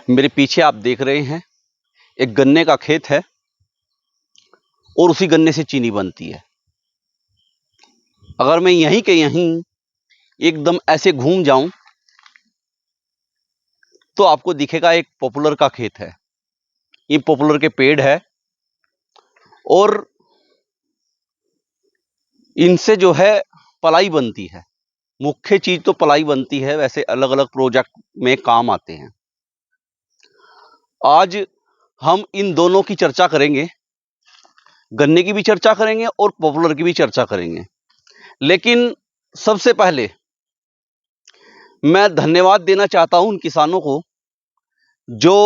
मेरे पीछे आप देख रहे हैं एक गन्ने का खेत है और उसी गन्ने से चीनी बनती है। अगर मैं यहीं के यहीं एकदम ऐसे घूम जाऊं तो आपको दिखेगा एक पॉपुलर का खेत है। ये पॉपुलर के पेड़ है और इनसे जो है पलाई बनती है। मुख्य चीज तो पलाई बनती है, वैसे अलग अलग प्रोजेक्ट में काम आते हैं। आज हम इन दोनों की चर्चा करेंगे, गन्ने की भी चर्चा करेंगे और पॉपुलर की भी चर्चा करेंगे। लेकिन सबसे पहले मैं धन्यवाद देना चाहता हूं उन किसानों को जो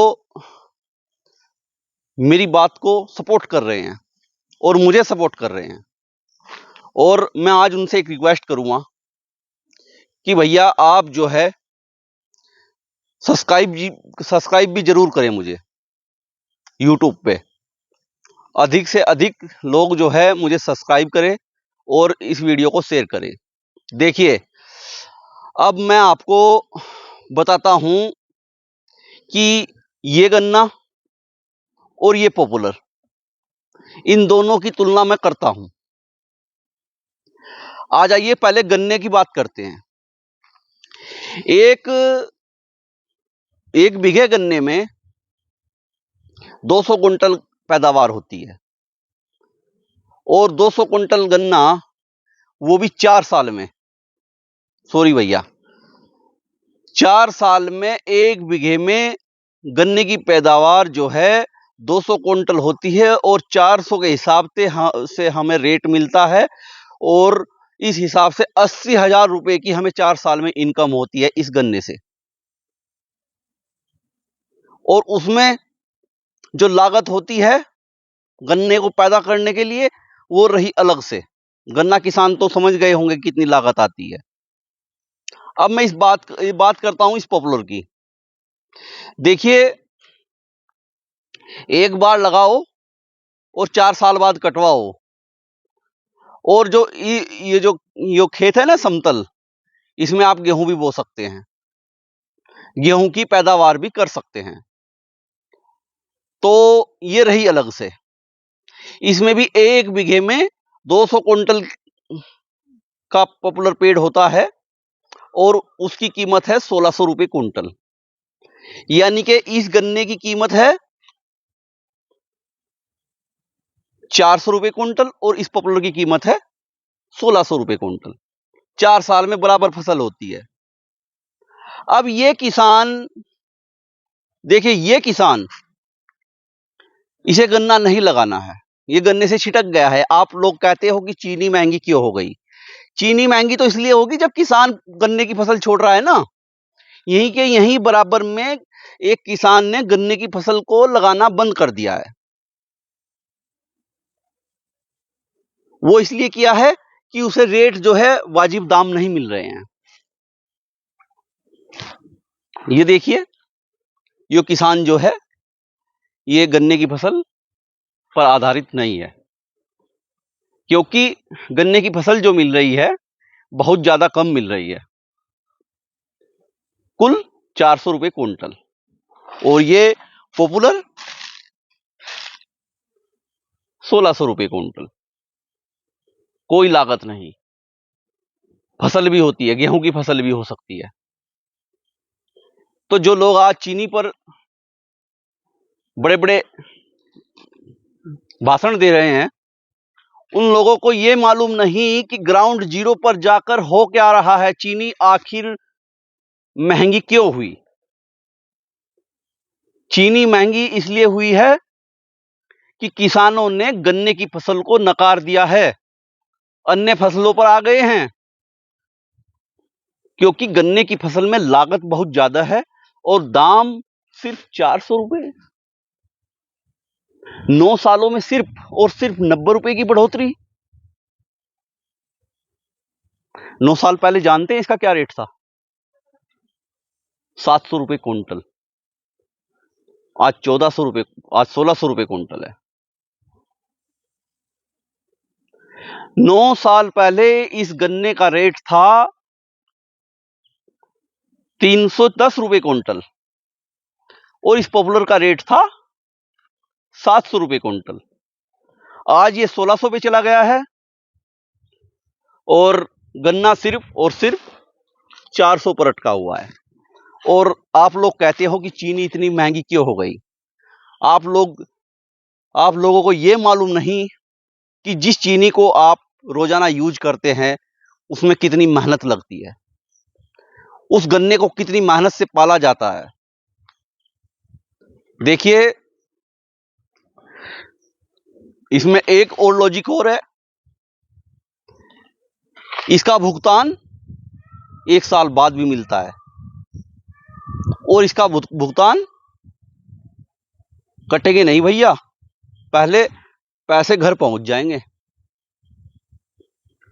मेरी बात को सपोर्ट कर रहे हैं और मुझे सपोर्ट कर रहे हैं। और मैं आज उनसे एक रिक्वेस्ट करूंगा कि भैया आप जो है सब्सक्राइब भी जरूर करें मुझे यूट्यूब पे। अधिक से अधिक लोग जो है मुझे सब्सक्राइब करें और इस वीडियो को शेयर करें। देखिए, अब मैं आपको बताता हूं कि ये गन्ना और ये पॉपुलर, इन दोनों की तुलना मैं करता हूं। आ जाइए पहले गन्ने की बात करते हैं। एक बीघे गन्ने में 200 कुंटल पैदावार होती है और 200 कुंटल गन्ना वो भी 4 साल में, सॉरी भैया, 4 साल में एक बीघे में गन्ने की पैदावार जो है 200 कुंटल होती है और 400 के हिसाब से हमें रेट मिलता है और इस हिसाब से 80,000 रुपए की हमें 4 साल में इनकम होती है इस गन्ने से। और उसमें जो लागत होती है गन्ने को पैदा करने के लिए वो रही अलग से। गन्ना किसान तो समझ गए होंगे कितनी लागत आती है। अब मैं इस बात करता हूं इस पॉपुलर की। देखिए, एक बार लगाओ और 4 साल बाद कटवाओ। और जो ये खेत है ना समतल, इसमें आप गेहूं भी बो सकते हैं, गेहूं की पैदावार भी कर सकते हैं। तो ये रही अलग से। इसमें भी एक बीघे में 200 कुंटल का पॉपुलर पेड़ होता है और उसकी कीमत है 1600 रुपए कुंटल। यानी कि इस गन्ने की कीमत है 400 रुपए कुंटल और इस पॉपुलर की कीमत है 1600 रुपए कुंटल। 4 साल में बराबर फसल होती है। अब ये किसान, देखिए ये किसान, इसे गन्ना नहीं लगाना है, ये गन्ने से छिटक गया है। आप लोग कहते हो कि चीनी महंगी क्यों हो गई। चीनी महंगी तो इसलिए होगी जब किसान गन्ने की फसल छोड़ रहा है ना। यहीं के यहीं बराबर में एक किसान ने गन्ने की फसल को लगाना बंद कर दिया है। वो इसलिए किया है कि उसे रेट जो है वाजिब दाम नहीं मिल रहे हैं। ये देखिए, ये किसान जो है ये गन्ने की फसल पर आधारित नहीं है, क्योंकि गन्ने की फसल जो मिल रही है बहुत ज्यादा कम मिल रही है, कुल 400 रुपए कुंटल। और ये पॉपुलर 1600 रुपए कुंटल। कोई लागत नहीं, फसल भी होती है, गेहूं की फसल भी हो सकती है। तो जो लोग आज चीनी पर बड़े बड़े भाषण दे रहे हैं, उन लोगों को यह मालूम नहीं कि ग्राउंड जीरो पर जाकर हो क्या रहा है। चीनी आखिर महंगी क्यों हुई। चीनी महंगी इसलिए हुई है कि किसानों ने गन्ने की फसल को नकार दिया है, अन्य फसलों पर आ गए हैं। क्योंकि गन्ने की फसल में लागत बहुत ज्यादा है और दाम सिर्फ 400 रुपए। 9 सालों में सिर्फ और सिर्फ 90 रुपए की बढ़ोतरी। 9 साल पहले जानते हैं इसका क्या रेट था? 700 रुपए कुंटल। आज 1400 रुपए, आज 1600 रुपए कुंटल है। 9 साल पहले इस गन्ने का रेट था 310 रुपए कुंटल और इस पॉपुलर का रेट था 700 रुपये कुंटल। आज ये 1600 पे चला गया है और गन्ना सिर्फ और सिर्फ 400 पर अटका हुआ है। और आप लोग कहते हो कि चीनी इतनी महंगी क्यों हो गई। आप लोगों को ये मालूम नहीं कि जिस चीनी को आप रोजाना यूज करते हैं उसमें कितनी मेहनत लगती है, उस गन्ने को कितनी मेहनत से पाला जाता है। देखिए, इसमें एक और लॉजिक और है। इसका भुगतान 1 साल बाद भी मिलता है और इसका भुगतान कटेंगे नहीं भैया, पहले पैसे घर पहुंच जाएंगे,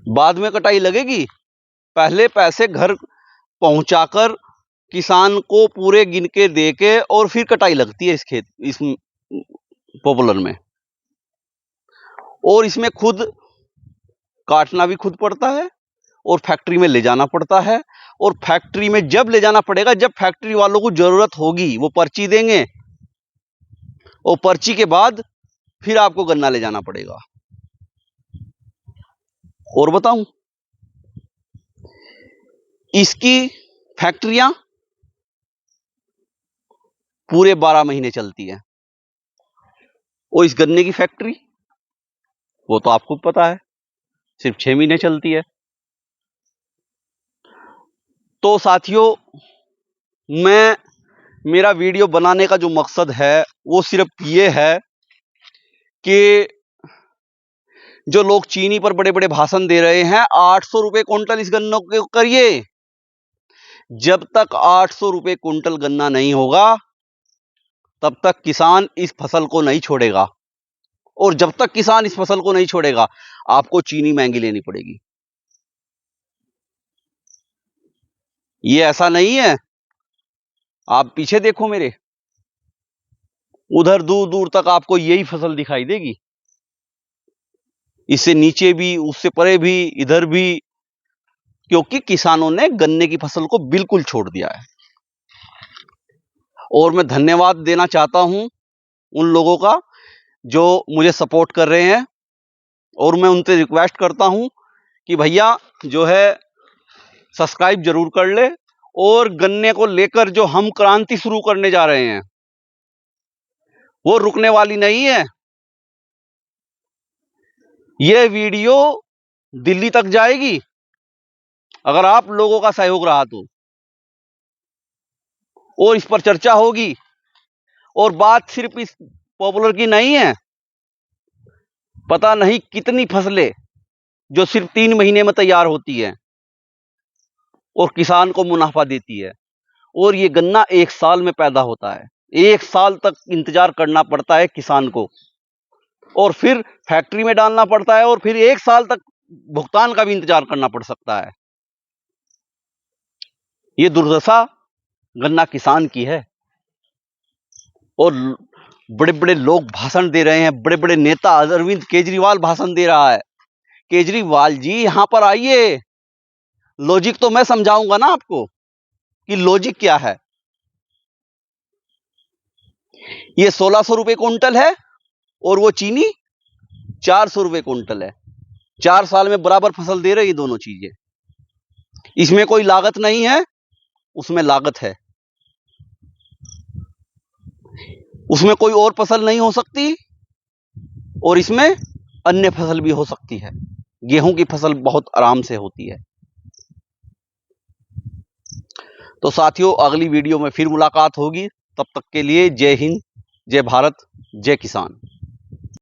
बाद में कटाई लगेगी। पहले पैसे घर पहुंचाकर किसान को पूरे गिन के दे के और फिर कटाई लगती है इस पॉपुलर में। और इसमें खुद काटना भी खुद पड़ता है और फैक्ट्री में ले जाना पड़ता है। और फैक्ट्री में जब ले जाना पड़ेगा जब फैक्ट्री वालों को जरूरत होगी, वो पर्ची देंगे और पर्ची के बाद फिर आपको गन्ना ले जाना पड़ेगा। और बताऊं, इसकी फैक्ट्रियां पूरे 12 महीने चलती है और इस गन्ने की फैक्ट्री वो तो आपको पता है सिर्फ 6 महीने चलती है। तो साथियों, मेरा वीडियो बनाने का जो मकसद है वो सिर्फ ये है कि जो लोग चीनी पर बड़े बड़े भाषण दे रहे हैं, 800 रुपए कुंटल इस गन्नों को करिए। जब तक 800 रुपए कुंटल गन्ना नहीं होगा तब तक किसान इस फसल को नहीं छोड़ेगा। और जब तक किसान इस फसल को नहीं छोड़ेगा आपको चीनी महंगी लेनी पड़ेगी। ये ऐसा नहीं है, आप पीछे देखो मेरे, उधर दूर दूर तक आपको यही फसल दिखाई देगी, इससे नीचे भी, उससे परे भी, इधर भी, क्योंकि किसानों ने गन्ने की फसल को बिल्कुल छोड़ दिया है। और मैं धन्यवाद देना चाहता हूं उन लोगों का जो मुझे सपोर्ट कर रहे हैं और मैं उनसे रिक्वेस्ट करता हूं कि भैया जो है सब्सक्राइब जरूर कर ले। और गन्ने को लेकर जो हम क्रांति शुरू करने जा रहे हैं वो रुकने वाली नहीं है। यह वीडियो दिल्ली तक जाएगी अगर आप लोगों का सहयोग रहा तो, और इस पर चर्चा होगी। और बात सिर्फ इस पॉपुलर की नहीं है, पता नहीं कितनी फसलें जो सिर्फ 3 महीने में तैयार होती है और किसान को मुनाफा देती है। और ये गन्ना 1 साल में पैदा होता है, 1 साल तक इंतजार करना पड़ता है किसान को, और फिर फैक्ट्री में डालना पड़ता है और फिर 1 साल तक भुगतान का भी इंतजार करना पड़ सकता है। ये दुर्दशा गन्ना किसान की है। और बड़े बड़े लोग भाषण दे रहे हैं, बड़े बड़े नेता, अरविंद केजरीवाल भाषण दे रहा है। केजरीवाल जी यहां पर आइए, लॉजिक तो मैं समझाऊंगा ना आपको कि लॉजिक क्या है। ये 1600 रुपए कुंटल है और वो चीनी 400 रुपए कुंटल है। 4 साल में बराबर फसल दे रही दोनों चीजें। इसमें कोई लागत नहीं है, उसमें लागत है। उसमें कोई और फसल नहीं हो सकती और इसमें अन्य फसल भी हो सकती है। गेहूं की फसल बहुत आराम से होती है। तो साथियों, अगली वीडियो में फिर मुलाकात होगी। तब तक के लिए जय हिंद, जय भारत, जय किसान।